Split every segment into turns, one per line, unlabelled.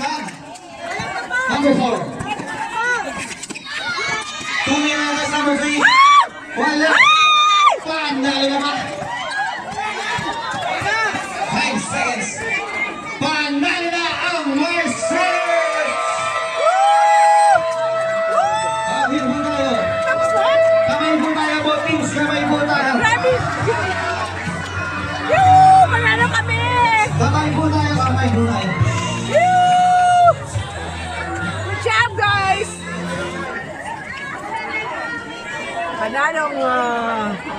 naman. Number 4. Tumira na sa number 3. Wala. Panalo naman. 5 seconds. Panalo na ang Mercedes! Abin po tayo. Kamay po tayo po, teams. Kamay po tayo.
Manalo kami!
Kamay po tayo. Kamay po tayo.
Good job, guys! Manalong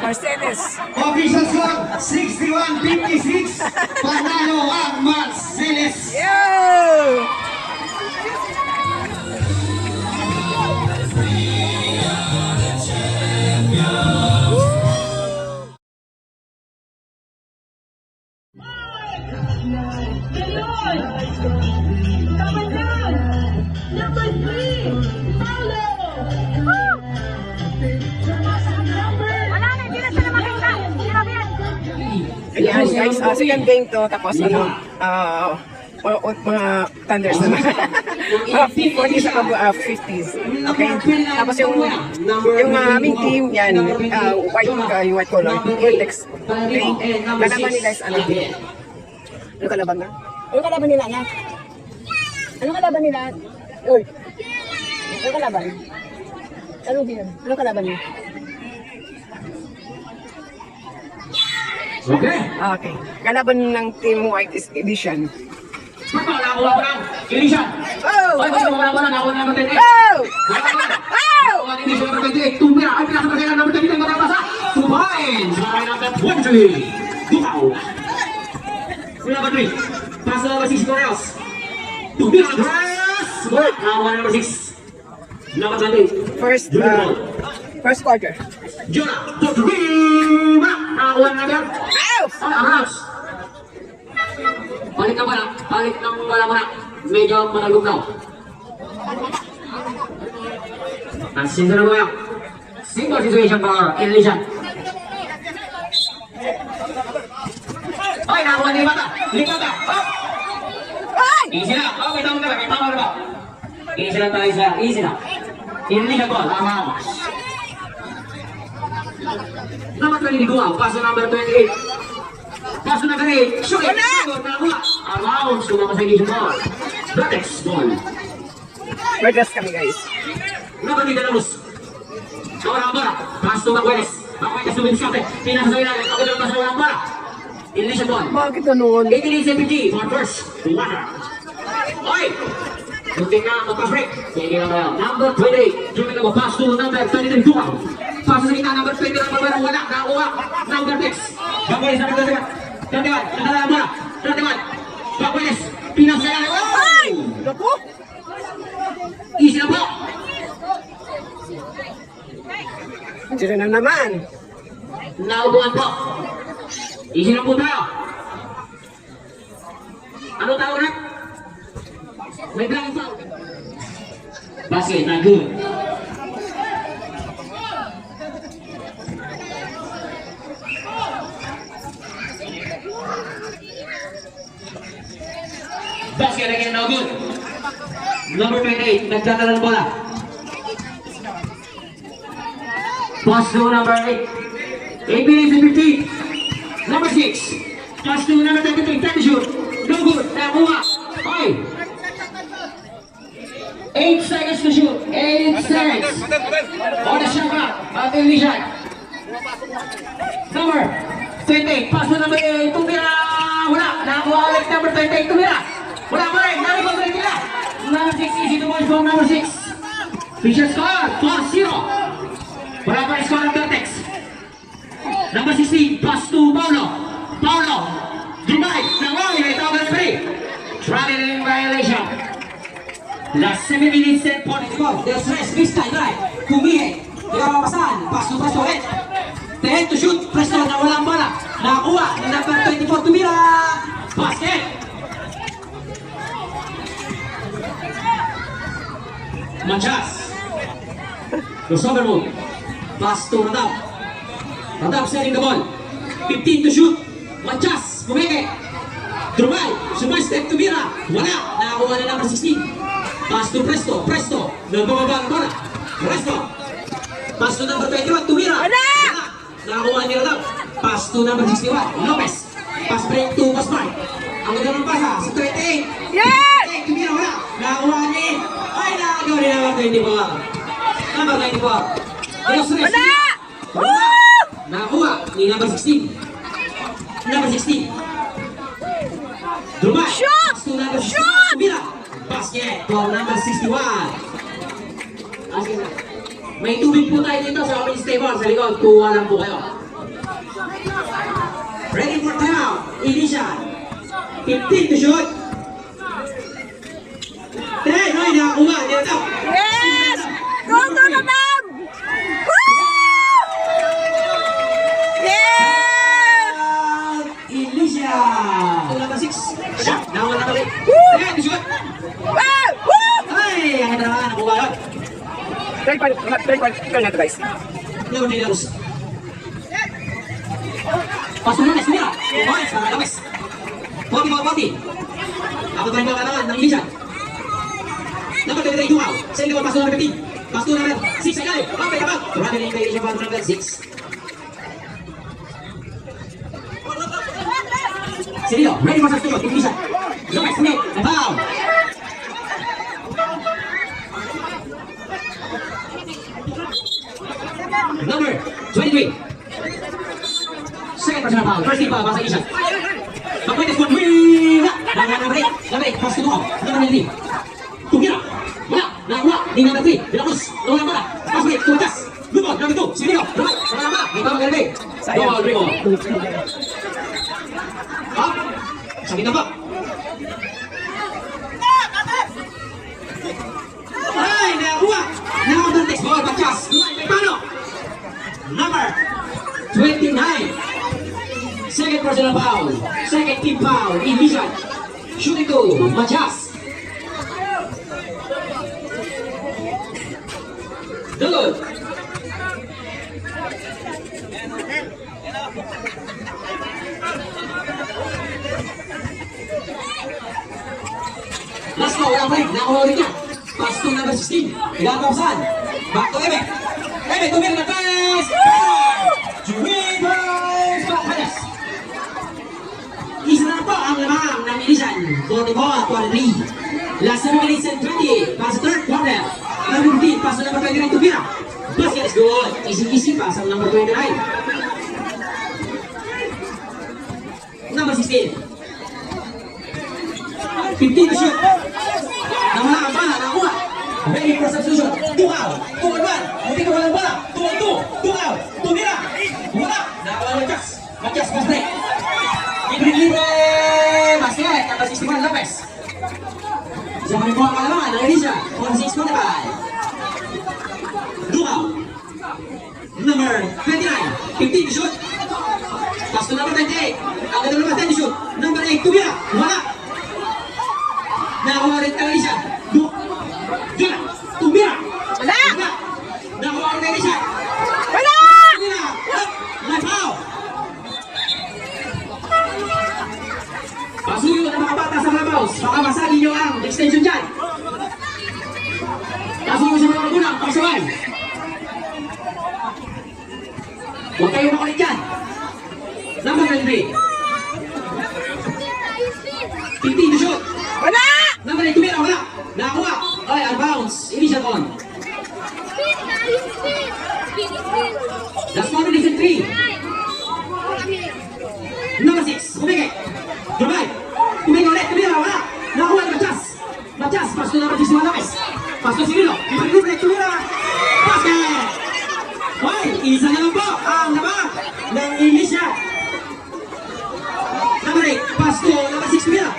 Mercedes.
Official score, 61-56. Panalo ang Mercedes.
Yo!
Number 3, Paulo!
Wala na, hindi na sila makita. Hirap yan.
Ayan guys, second game to, tapos mga Thunders naman. 40s sa 50s. Okay? Tapos yung aming team, yan, white color, Vortex. Okay? Kalaban nila is ano? Ano kalaban na? Ano kalaban nila na? Ano kalaban nila? Uy! Ano kalaban? Ano din? Ano kalaban niya?
Okay.
Okay. Kalaban ng Team White is Edition.
Elisha.
Oh!
Wala ako na naman tayo.
Oh!
Ang Elisha number 28. Tumira. Ay, pinakatagay number 28 ang matapasa. Subahin. Subahin number 20. Dukaw. Number 3. Pass number 6 Correos. Tumira ng press. Subahin. Number 6. Number 20.
First quarter.
Jonah. Tumira. Nakuha na agad. House. Balik na wala. Balik ng wala mo na. Medyo manalugnaw. Nasin na mo yan. Single situation for Elisha. Ay, nakuha ni Bata. Limata. Easy na. Oh, may tama na ba? May tama na ba? Easy lang tayo sa easy na. Elisha ko. Lamang. Number 20 Guam. Paso number 28. Paso number 8. Shoot it. Nakuha. Allowance. Sumama sa Elisha ball. Vertex ball.
Vertex kami guys.
Number 3 Dalamos. Nawala ang bola. Paso Magweles. Magweles sumidiskate. Pinasa sa ilalim. Ako daw paso ng bola. Elisha ball.
Bakit ganun?
18-17 for first. Water. Oy! Muntik na magpa-break. Sige lang tayo. Number 28. Jumit na pass to number 23. Dukaw. Pass sa kita number 20. Number 1. Wala. Nakuha. Number 6. Bagweles number 31. 31. Nakala ang bola. 31. Bagweles. Pinasa sa ilalim. Oy!
Naku!
Easy na po.
Sira na naman.
Naubuan po. Easy na po tayo. Ano tawag na? May blind foul. Basket, not good. Basket again, no good. Number 28, nagdadala ng bola. Pass to number 8. 8 minutes and 15. Number 6. Pass to number 23. Take the shoot. No good. Nakuha. Oy. 8 seconds to shoot. 8 seconds. On the shot clock. At Elisha. Number 28. Pass to number 8. Tumira. Wala. Nakuha ulit number 28. Tumira. Wala pa rin. Naribag rin nila. Number 6. Easy to watch from number 6. Fisher score. 4-0. Wala pa rin score ng Vertex. Number 16, pass to Paulo. Paulo, Dubai, Nawali, may tawag ng 3. Traveling violation. Last 7 minutes and 44. There's rest, this time, right? Kumihe, ikaw pass to Presto ulit. 10 to shoot, Presto na walang bola. Nakakuha, number 24, tumira. Basket. Manchas. Crossover move. Pass to Radab. Radab setting the ball. 15 to shoot. Manchas. Pumike. Drumay. Sumay step to Mira. Wala. Nakakuha Nakakuha ni number 16. Pass to Presto. Presto. Nagbababa ang bola. Presto. Pass to number 21. Tumira. Nakakuha ni Radab. Pass to number 61. Lopez. Pass break to Pasmay. Ang ganda ng pasa sa 38.
Yes!
Tumira wala. Nakakuha ni... Ay, nakagawa ni number 24. Number 24.
Wala!
Nakakuha ni number 16. Number 16. Drumay.
Shoot!
Pass to number 61.
Shoot!
Tumira. Basket from number 61. May tubig po tayo dito sa orange table sa likod. Kuha lang po kayo. Ready for timeout. Ignition. 15 to shoot. 10. Ay, nakakuha. Dito.
Yes! Go to the bomb! Woo! Yeah!
Ignition. Number 6. Shot. Nakuha na kami. 10 to shoot.
Wow! Woo!
Ay, ang ganda naman. Nakuha yun.
Third one, ikaw na to guys.
Leon de Luz. Pasok na, Esmira. Okay, sa Lopez. 40. Ako tayo mga kanaman ng Ilisan. Number 23, Dumaw. Sa likod, pasok number 15. Pasok number 6 sa ilalim. Okay, kapag. Turado na yung Ilisan para number 6. Sirio, ready for substitute. Ilisan. Lopez, Smith, and foul. Number 23. Second personal foul. First team foul, basa Ishan. Pagpwede squad, wala! Nabalik, pass to Dumaw. Number 23. Tumira. Wala, nakakuha. Ni number 3. Bilacruz. Nawala bola. Pass break, tumakas. Lubog, number 2. Sirio. Wala, wala bola. May tawag galing. Dumaw, Rico. Up. Sakit na pa. Ay, nakakuha. Nakakuntis. Bawal, pagkas. Paano? Number 29. Second personal foul. Second team foul. Ilisan. Shooting to Matias. Good. Last call, walang break. Nakuha ulit niya. Pass to number 16. Ilan Thompson. Back to Eme. Eme, tumira na pass. Juwibers Bacanes. Isa na po ang lamang ng Ilisan. 44-23. Last 7 minutes and 20. Pass to third quarter. Number 15. Pass to number 29. Tumira. Basket is good. Easy pass ang number 29. Number 16. 15 to shoot. Nawala ang bala, nakuha. Ready for substitution. Tumaw. Tumawan. Hindi ka walang bala. Tumaw. Tumira. Wala. Nakuha ng Matias. Matias, pass break. Libre. Basket. Number 61, Lopez. Isa kami po ang kalamangan ng Elisha. 46-45. Tumaw. Number 29. 15 to shoot. Pass to number 28. Ang ganda number 10 to shoot. Number 8, Tumira. Wala. Nakuha rin ang Elisha. Tumira.
Wala!
Nakuha rin ang Elisha.
Wala!
Tumira. May foul. Pasuyo ng mga bata sa Rabaus. Baka masali nyo ang extension dyan. Pasuyo sa mga magulang. Pakasaway. Huwag kayong makulit dyan. Number 23. 15 to shoot.
Wala!
Number 8, Tumira, wala. Nakakuha. Ay, out bounds. Initial on. Last 4 minutes and 3. Number 6, Umeke. Drumay. Umeke ulit, Tumira, wala. Nakakuha ni Matias. Matias, pass to number 61, Lopez. Pass to Cirilo. Libre, Tumira. Basket! Hoy, isa na lang po ang labang ng Ilisan. Number 8, pass to number 6, Tumira.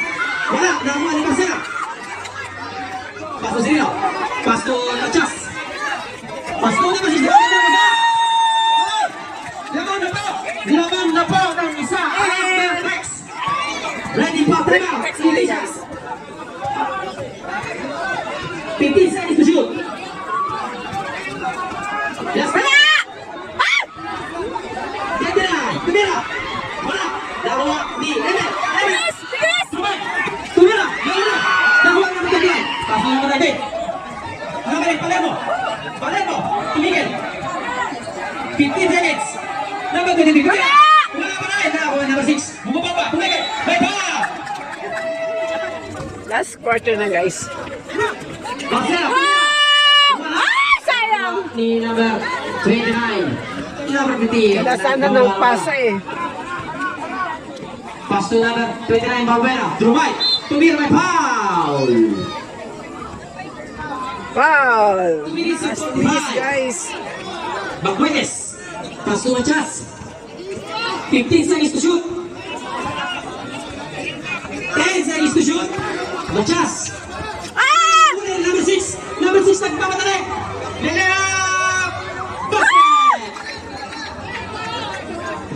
Wala, nakakuha ni Marcela. Pass to Cirilo. Pass to Matias. Pass to number 6. Laban na po ng isa. Rex. Ready for timeout. Ilisan. 15 seconds to shoot. Last
Wala! Ah!
Tumira. Wala. Nakuha ni Eme.
Bilis! Bilis!
Tumira. Wala. Nakuha ni Paso number 19. Number 8, Palermo. Palermo, tumigil. 15 seconds. Number 23. Wala pa rin. Nakakuha number 6. Bumaba pa. Tumigil. May pa.
Last quarter na guys.
Pasel.
Sayang!
Ni number 29. Number 50.
Wala sana ng pasa eh.
Pass to number 29, Balbuena. Through right. Tumira may foul.
Foul!
2 minutes and
Last please
45.
guys.
Bagwedes. Pass to Machas. 15 seconds to shoot. 10 seconds to shoot. Machas. Ulit, number 6. Number 6 nagpamatali. Layup! Basket!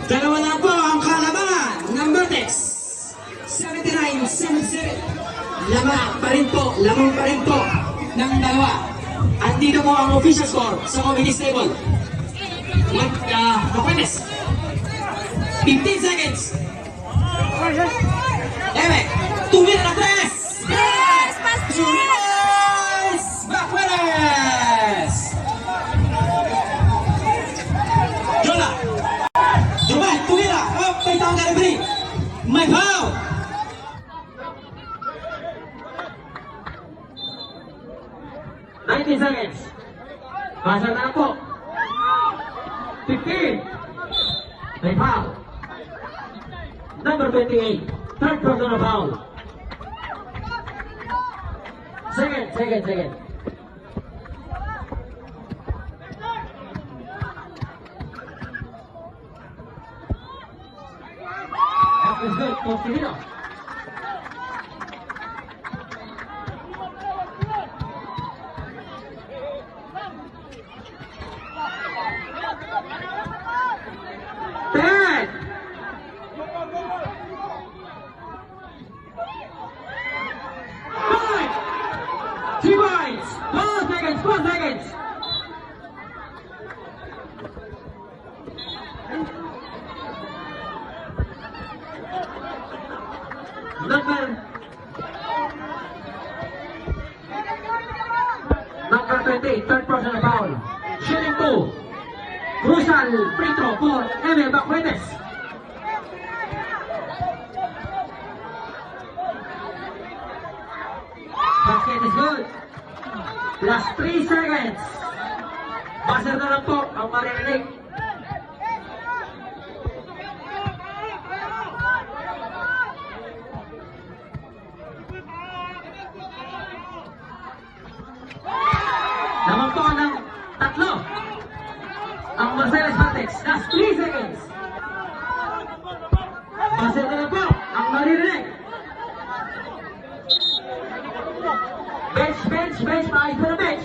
Dalawa na po ang kalaban. Number 6. 79-77. Lamang pa rin po ng dalawa. Andito po ang official score sa committee table. Bagwedes. 15 seconds. Eme, tumira na 3!
Yes! Basket!
Yes! Bagwedes! Jola! Jumay, tumira! Oh, may tawag na referee! May foul! $19 seconds. Pasal na po. 15. May foul. Number 28. Third personal foul. Second. That was good. Continue. Ten. 5. 3 points. 4 seconds. Number 20, third personal foul. Shooting 2. Crucial free throw for Emil Bagwedes. Basket is good. Last 3 seconds. Buzzer na lang po ang maririnig. Naman po ng 3. Ang Marcellus Matex. Last 3 seconds. Buzzer na lang po ang maririnig. Bench, maayos pa na bench.